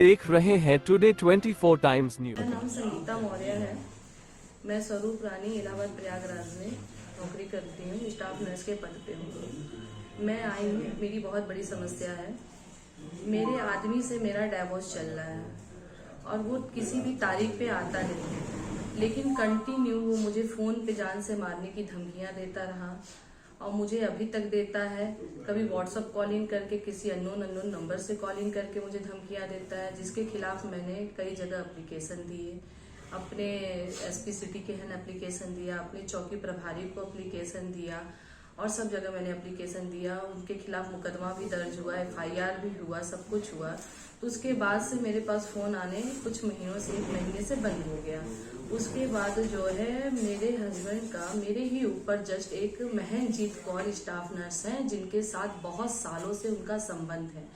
देख रहे हैं टुडे 24 टाइम्स न्यूज। मेरा नाम संगीता मौर्य है। मैं स्वरूप रानी इलाहाबाद प्रयागराज में नौकरी करती हूँ, स्टाफ नर्स के पद पे हूँ। मैं आई हूँ, मेरी बहुत बड़ी समस्या है। मेरे आदमी से मेरा डिवोर्स चल रहा है और वो किसी भी तारीख पे आता नहीं है, लेकिन कंटिन्यू वो मुझे फोन पे जान से मारने की धमकियां देता रहा और मुझे अभी तक देता है। कभी व्हाट्सएप कॉलिंग करके किसी अननोन नंबर से कॉलिंग करके मुझे धमकियां देता है, जिसके खिलाफ मैंने कई जगह एप्लीकेशन दिए। अपने एसपी सिटी के हैं एप्लीकेशन दिया, अपने चौकी प्रभारी को एप्लीकेशन दिया और सब जगह मैंने एप्लीकेशन दिया। उनके खिलाफ मुकदमा भी दर्ज हुआ, FIR भी हुआ, सब कुछ हुआ। तो उसके बाद से मेरे पास फोन आने कुछ महीनों से, 1 महीने से बंद हो गया। उसके बाद जो है मेरे हस्बैंड का मेरे ही ऊपर जस्ट एक महनजीत कौर स्टाफ नर्स है, जिनके साथ बहुत सालों से उनका संबंध है,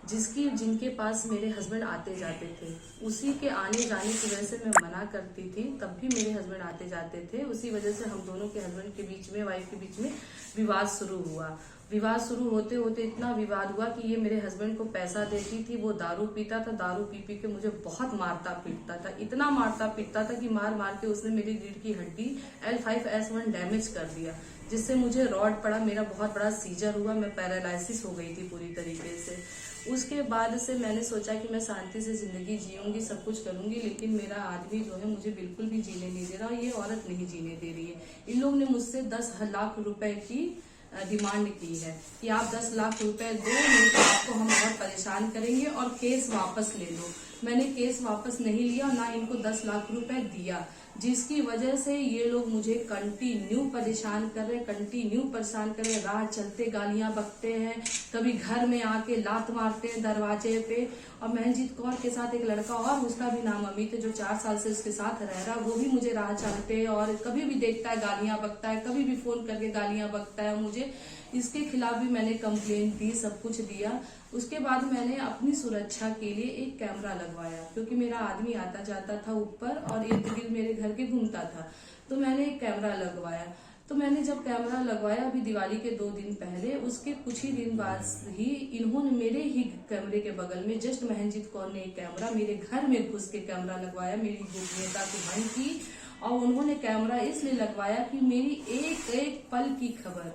जिनके पास मेरे हस्बैंड आते जाते थे। उसी के आने जाने की वजह से मैं मना करती थी, तब भी मेरे हस्बैंड आते जाते थे। उसी वजह से हम दोनों के हस्बैंड के बीच में, वाइफ के बीच में विवाद शुरू हुआ। विवाद शुरू होते होते इतना विवाद हुआ कि ये मेरे हस्बैंड को पैसा देती थी, वो दारू पीता था, दारू पी पी के मुझे बहुत मारता पीटता था। इतना मारता पीटता था कि मार मार के उसने मेरी रीढ़ की हड्डी L5S1 डैमेज कर दिया, जिससे मुझे रॉड पड़ा, मेरा बहुत बड़ा सीजर हुआ, मैं पैरालिसिस हो गई थी पूरी तरीके से। उसके बाद से मैंने सोचा कि मैं शांति से जिंदगी जीऊंगी, सब कुछ करूंगी, लेकिन मेरा आदमी जो है मुझे बिल्कुल भी जीने नहीं दे रहा और ये औरत नहीं जीने दे रही है। इन लोग ने मुझसे 10 लाख रुपए की डिमांड की है कि आप 10 लाख रुपए दो, नहीं तो आपको हम बहुत परेशान करेंगे और केस वापस ले लो। मैंने केस वापस नहीं लिया और ना इनको 10 लाख रुपए दिया, जिसकी वजह से ये लोग मुझे कंटिन्यू परेशान कर रहे, कंटिन्यू परेशान कर रहे। राह चलते गालियां बकते हैं, कभी घर में आके लात मारते हैं दरवाजे पे। और महनजीत कौर के साथ एक लड़का और, उसका भी नाम अमित है, जो 4 साल से उसके साथ रह रहा, वो भी मुझे राह चलते और कभी भी देखता है गालियां बकता है, कभी भी फोन करके गालियां बकता है मुझे। इसके खिलाफ भी मैंने कंप्लेंट दी, सब कुछ दिया। उसके बाद मैंने अपनी सुरक्षा के लिए एक कैमरा लगवाया, क्योंकि मेरा आदमी आता जाता था ऊपर और इर्द गिर्द मेरे घर के घूमता था, तो मैंने एक कैमरा लगवाया। तो मैंने जब कैमरा लगवाया अभी दिवाली के 2 दिन पहले, उसके कुछ ही दिन बाद ही इन्होंने मेरे ही कैमरे के बगल में जस्ट महनजीत कौर ने एक कैमरा मेरे घर में घुस के कैमरा लगवाया, मेरी गोपनीयता को भंग की। और उन्होंने कैमरा इसलिए लगवाया कि मेरी एक एक पल की खबर,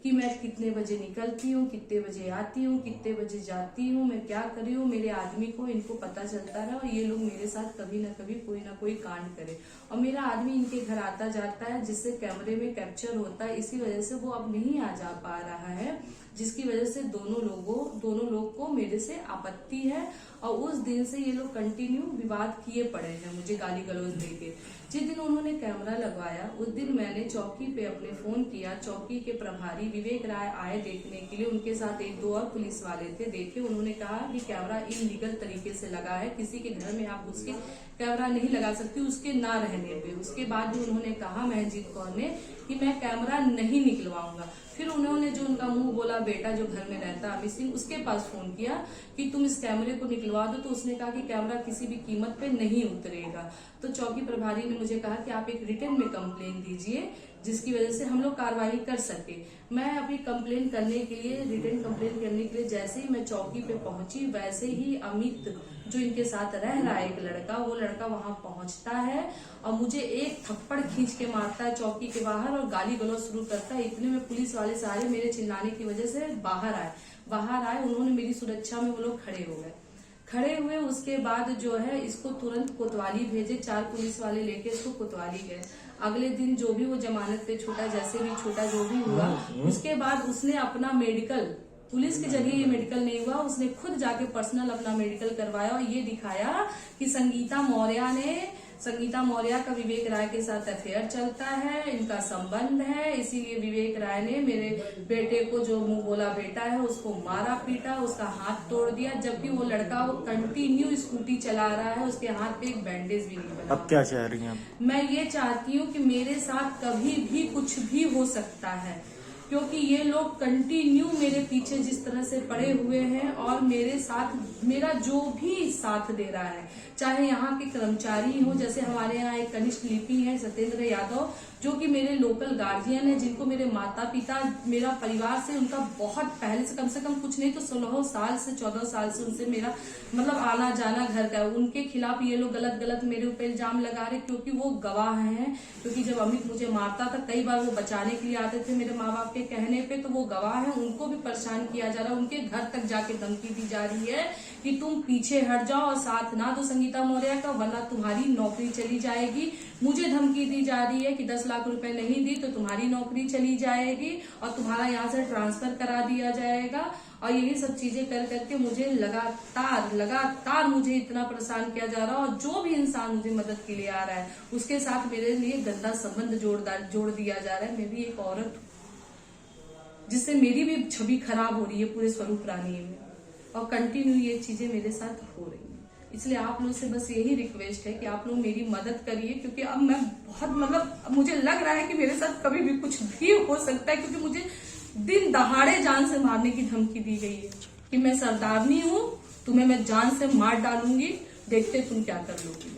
कि मैं कितने बजे निकलती हूँ, कितने बजे आती हूँ, कितने बजे जाती हूँ, मैं क्या कर रही हूँ, मेरे आदमी को, इनको पता चलता रहा और ये लोग मेरे साथ कभी ना कभी कोई ना कोई कांड करे। और मेरा आदमी इनके घर आता जाता है, जिससे कैमरे में कैप्चर होता है, इसी वजह से वो अब नहीं आ जा पा रहा है, जिसकी वजह से दोनों लोग को मेरे से आपत्ति है। और उस दिन से ये लोग कंटिन्यू विवाद किए पड़े हैं, मुझे गाली गलौज देके। जिस दिन उन्होंने कैमरा लगवाया उस दिन मैंने चौकी पे अपने फोन किया, चौकी के प्रभारी विवेक राय आए देखने के लिए, उनके साथ 1-2 और पुलिस वाले थे। देखे, उन्होंने कहा कि कैमरा इलीगल तरीके से लगा है, किसी के घर में आप उसके कैमरा नहीं लगा सकती, उसके ना रहने पे। उसके बाद भी उन्होंने कहा महनजीत कौर ने कि मैं कैमरा नहीं निकलवाऊंगा। फिर उन्होंने जो उनका मुंह बोला बेटा जो घर में रहता अमित सिंह, उसके पास फोन किया कि तुम इस कैमरे को निकलवा दो, तो उसने कहा कि कैमरा किसी भी कीमत पे नहीं उतरेगा। तो चौकी प्रभारी ने मुझे कहा कि आप एक रिटर्न में कंप्लेन दीजिए, जिसकी वजह से हम लोग कार्रवाई कर सके। मैं अभी कंप्लेन करने के लिए, रिटर्न कंप्लेन करने के लिए जैसे ही मैं चौकी पे पहुंची, वैसे ही अमित जो इनके साथ रह रहा है एक लड़का, वो लड़का वहां पहुंचता है और मुझे एक थप्पड़ खींच के मारता है चौकी के बाहर और गाली गलौज शुरू करता है। इतने में पुलिस वाले सारे मेरे चिल्लाने की वजह से बाहर आए। उन्होंने मेरी सुरक्षा में वो लोग खड़े हुए। उसके बाद जो है इसको तुरंत कोतवाली भेजे, 4 पुलिस वाले लेके इसको कोतवाली गए। अगले दिन जो भी वो जमानत पे छूटा, जैसे भी छूटा, जो भी हुआ, उसके बाद उसने अपना मेडिकल, पुलिस के जरिए ये मेडिकल नहीं हुआ, उसने खुद जाके पर्सनल अपना मेडिकल करवाया और ये दिखाया कि संगीता मौर्य का विवेक राय के साथ अफेयर चलता है, इनका संबंध है। इसीलिए विवेक राय ने मेरे बेटे को, जो मुंह बोला बेटा है, उसको मारा पीटा, उसका हाथ तोड़ दिया, जबकि वो लड़का वो कंटिन्यू स्कूटी चला रहा है, उसके हाथ पे एक बैंडेज भी नहीं बना। अब क्या चाह रही हैं? मैं ये चाहती हूँ कि मेरे साथ कभी भी कुछ भी हो सकता है, क्योंकि ये लोग कंटिन्यू मेरे पीछे जिस तरह से पड़े हुए हैं और मेरे साथ मेरा जो भी साथ दे रहा है, चाहे यहाँ के कर्मचारी हो, जैसे हमारे यहाँ एक कनिष्ठ लिपि है सत्येंद्र यादव, जो कि मेरे लोकल गार्जियन है, जिनको मेरे माता पिता, मेरा परिवार से उनका बहुत पहले से कम कुछ नहीं तो 16 साल से 14 साल से उनसे मेरा मतलब आना जाना घर का है। उनके खिलाफ ये लोग गलत गलत मेरे ऊपर इल्जाम लगा रहे, क्योंकि वो गवाह हैं। क्योंकि जब अमित मुझे मारता था, कई बार वो बचाने के लिए आते थे मेरे माँ बाप के कहने पे, तो वो गवाह है। उनको भी परेशान किया जा रहा है, उनके घर तक जाके धमकी दी जा रही है कि तुम पीछे हट जाओ और साथ ना दो संगीता मौर्य का, वरना तुम्हारी नौकरी चली जाएगी। मुझे धमकी दी जा रही है कि 10 लाख रुपए नहीं दी तो तुम्हारी नौकरी चली जाएगी और तुम्हारा यहाँ से ट्रांसफर करा दिया जाएगा। और यही सब चीजें कर करके मुझे लगातार मुझे इतना परेशान किया जा रहा है। और जो भी इंसान मुझे मदद के लिए आ रहा है उसके साथ मेरे लिए गंदा संबंध जोड़ दिया जा रहा है। मैं भी एक औरत हूँ, जिससे मेरी भी छवि खराब हो रही है पूरे स्वरूप रानी में, और कंटिन्यू ये चीजें मेरे साथ हो रही हैं। इसलिए आप लोग से बस यही रिक्वेस्ट है कि आप लोग मेरी मदद करिए, क्योंकि अब मैं बहुत मतलब मुझे लग रहा है कि मेरे साथ कभी भी कुछ भी हो सकता है, क्योंकि मुझे दिन दहाड़े जान से मारने की धमकी दी गई है कि मैं सरदारनी हूँ, तुम्हें मैं जान से मार डालूंगी, देखते तुम क्या कर लोगी।